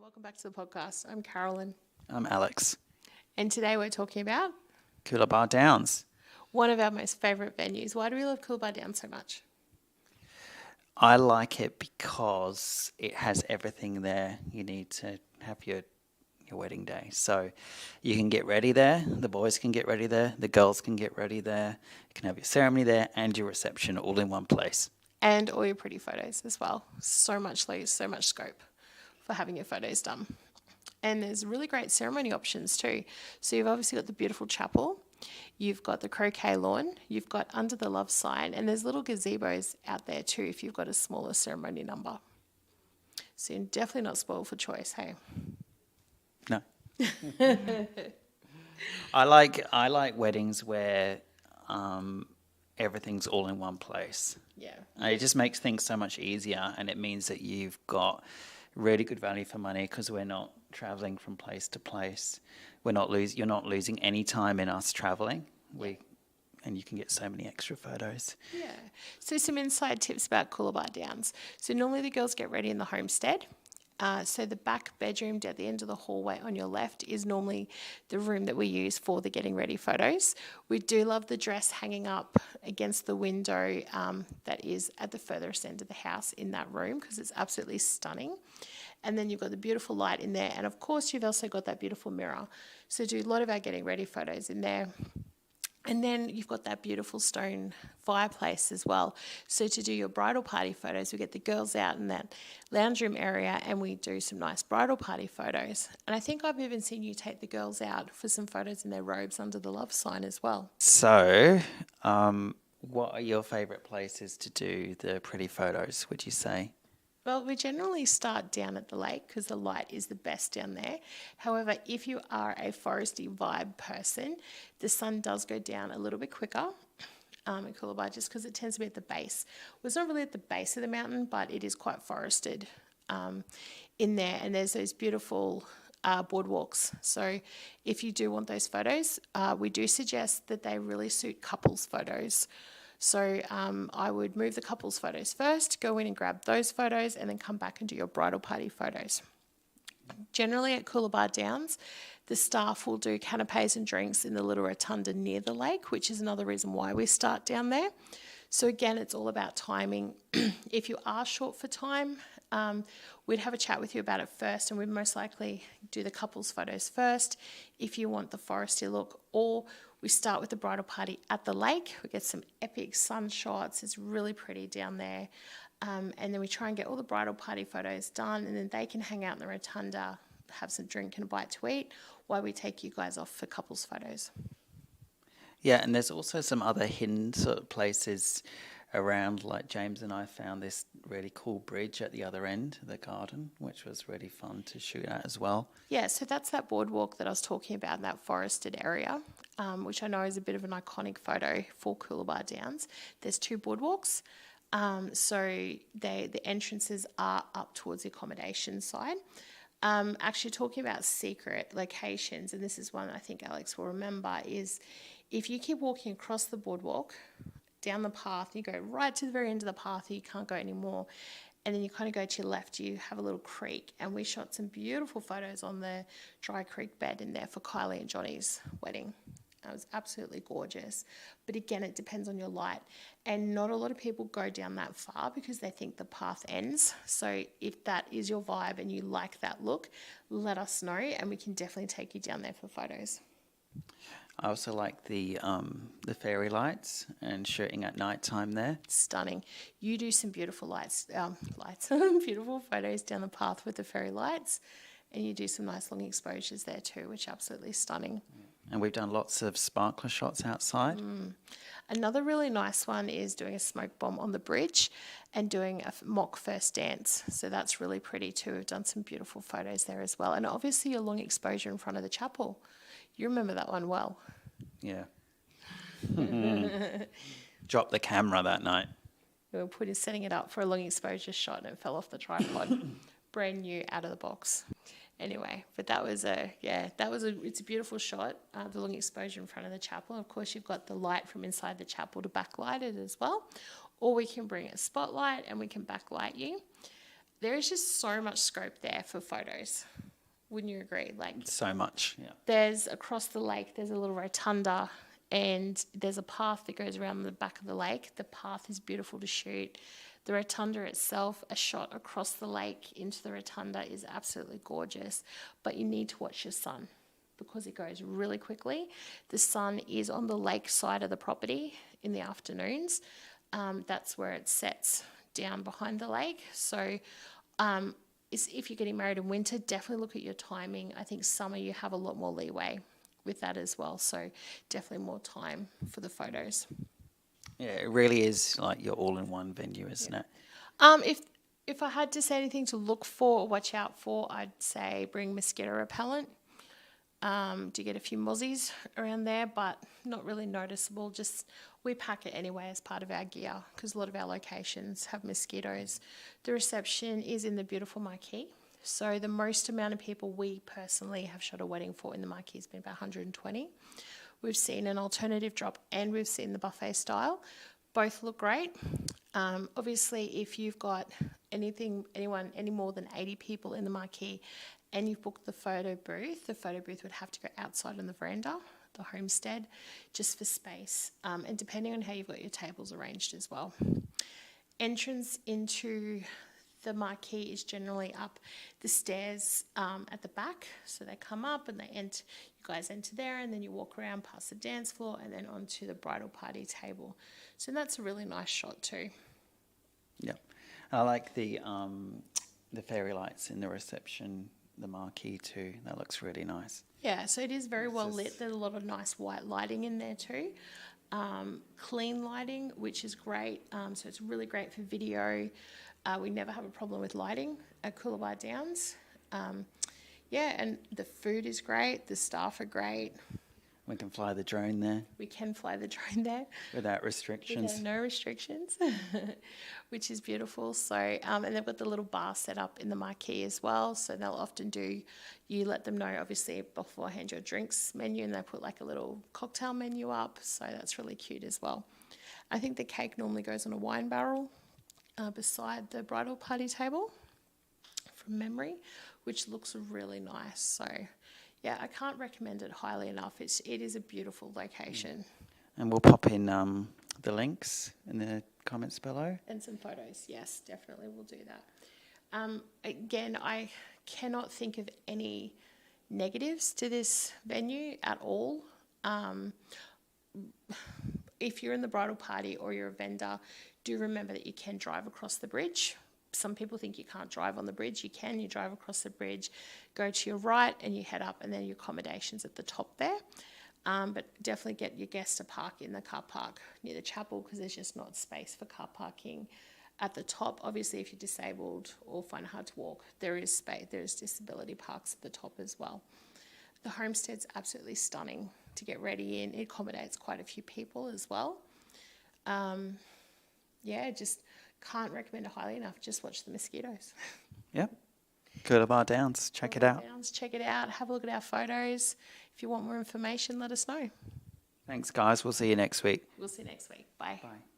welcome back to the podcast. I'm Carolyn, I'm Alex. and today we're talking about Coolibah Downs. one of our most favourite venues. Why do we love Coolibah Downs so much? I like it because it has everything there you need to have your wedding day. So you can get ready there, the boys can get ready there, the girls can get ready there, you can have your ceremony there and your reception all in one place. And all your pretty photos as well. So much scope for having your photos done. And there's really great ceremony options too. So you've obviously got the beautiful chapel, you've got the croquet lawn, you've got under the love sign, and there's little gazebos out there too if you've got a smaller ceremony number. So you're definitely not spoiled for choice, hey? No. I like weddings where everything's all in one place. Yeah. It just makes things so much easier, and it means that you've got really good value for money because we're not traveling from place to place. You're not losing any time in us traveling. And you can get so many extra photos. Yeah. So some inside tips about Coolibah Downs. So normally the girls get ready in the homestead. So the back bedroom at the end of the hallway on your left is normally the room that we use for the getting ready photos. We do love the dress hanging up against the window that is at the furthest end of the house in that room because it's absolutely stunning. And then you've got the beautiful light in there. And of course, you've also got that beautiful mirror. So do a lot of our getting ready photos in there. And then you've got that beautiful stone fireplace as well. So to do your bridal party photos, we get the girls out in that lounge room area and we do some nice bridal party photos. And I think I've even seen you take the girls out for some photos in their robes under the love sign as well. So, what are your favourite places to do the pretty photos, would you say? Well, we generally start down at the lake because the light is the best down there. However, if you are a foresty vibe person, the sun does go down a little bit quicker in Coolibah just because it tends to be at the base. Well, it's not really at the base of the mountain, but it is quite forested in there. And there's those beautiful boardwalks. So if you do want those photos, we do suggest that they really suit couples photos. So I would move the couples photos first, go in and grab those photos and then come back and do your bridal party photos. Generally at Coolibah Downs, the staff will do canapes and drinks in the little rotunda near the lake, which is another reason why we start down there. So again, it's all about timing. If you are short for time, we'd have a chat with you about it first and we'd most likely do the couples photos first if you want the foresty look, or we start with the bridal party at the lake. We get some epic sun shots. It's really pretty down there. And then we try and get all the bridal party photos done and then they can hang out in the rotunda, have some drink and a bite to eat while we take you guys off for couples photos. Yeah, and there's also some other hidden sort of places around, like James and I found this really cool bridge at the other end of the garden, which was really fun to shoot at as well. Yeah, so that's that boardwalk that I was talking about in that forested area, which I know is a bit of an iconic photo for Coolibah Downs. There's two boardwalks, so the entrances are up towards the accommodation side. Actually talking about secret locations, and this is one I think Alex will remember, is if you keep walking across the boardwalk, down the path, you go right to the very end of the path, you can't go anymore, and then you kind of go to your left, you have a little creek, and we shot some beautiful photos on the dry creek bed in there for Kylie and Johnny's wedding. It was absolutely gorgeous, but again, it depends on your light, and not a lot of people go down that far because they think the path ends. So if that is your vibe and you like that look, let us know and we can definitely take you down there for photos. I also like the fairy lights and shooting at night time there. Stunning. You do some beautiful beautiful photos down the path with the fairy lights, and you do some nice long exposures there too, which are absolutely stunning. And we've done lots of sparkler shots outside. Another really nice one is doing a smoke bomb on the bridge and doing a mock first dance. So that's really pretty too. We've done some beautiful photos there as well. And obviously a long exposure in front of the chapel. You remember that one well. Yeah. Dropped the camera that night. We were setting it up for a long exposure shot and it fell off the tripod. Brand new, out of the box. Anyway, but it's a beautiful shot, the long exposure in front of the chapel. Of course, you've got the light from inside the chapel to backlight it as well. Or we can bring a spotlight and we can backlight you. there is just so much scope there for photos. Wouldn't you agree? Like, So much, yeah. there's across the lake, there's a little rotunda, and there's a path that goes around the back of the lake. The path is beautiful to shoot. The rotunda itself, a shot across the lake into the rotunda is absolutely gorgeous, but you need to watch your sun because it goes really quickly. The sun is on the lake side of the property in the afternoons. That's where it sets down behind the lake. So if you're getting married in winter, definitely look at your timing. I think summer you have a lot more leeway with that as well. So definitely more time for the photos. Yeah, it really is like your all-in-one venue, isn't it? If I had to say anything to look for or watch out for, I'd say bring mosquito repellent. Do get a few mozzies around there, but not really noticeable. Just we pack it anyway as part of our gear because a lot of our locations have mosquitoes. The reception is in the beautiful marquee. So the most amount of people we personally have shot a wedding for in the marquee has been about 120. We've seen an alternative drop and we've seen the buffet style. Both look great. Obviously, if you've got any more than 80 people in the marquee and you've booked the photo booth would have to go outside on the veranda, the homestead, just for space. And depending on how you've got your tables arranged as well. Entrance into the marquee is generally up the stairs at the back. So they come up and you guys enter there and then you walk around past the dance floor and then onto the bridal party table. So that's a really nice shot too. Yeah. I like the fairy lights in the reception, the marquee too. That looks really nice. Yeah, so it is very well lit. There's a lot of nice white lighting in there too. Clean lighting, which is great. So it's really great for video. We never have a problem with lighting at Coolibah Downs. And the food is great. The staff are great. We can fly the drone there. We can fly the drone there. Without restrictions. No restrictions, which is beautiful. So, and they've got the little bar set up in the marquee as well. So they'll often you let them know, obviously, beforehand your drinks menu, and they put like a little cocktail menu up. So that's really cute as well. I think the cake normally goes on a wine barrel beside the bridal party table from memory, which looks really nice. So yeah, I can't recommend it highly enough. It is a beautiful location. And we'll pop in the links in the comments below. And some photos, yes, definitely we'll do that. Again, I cannot think of any negatives to this venue at all. If you're in the bridal party or you're a vendor, do remember that you can drive across the bridge. Some people think you can't drive on the bridge. You can. You drive across the bridge, go to your right, and you head up, and then your accommodations at the top there. But definitely get your guests to park in the car park near the chapel because there's just not space for car parking at the top. Obviously, if you're disabled or find it hard to walk, there is space. There's disability parks at the top as well. The homestead's absolutely stunning to get ready in. It accommodates quite a few people as well. Just can't recommend it highly enough. Just watch the mosquitoes. Yep. Coolibah Downs. Check it out. Check it out. Have a look at our photos. If you want more information, let us know. Thanks, guys. We'll see you next week. We'll see you next week. Bye. Bye.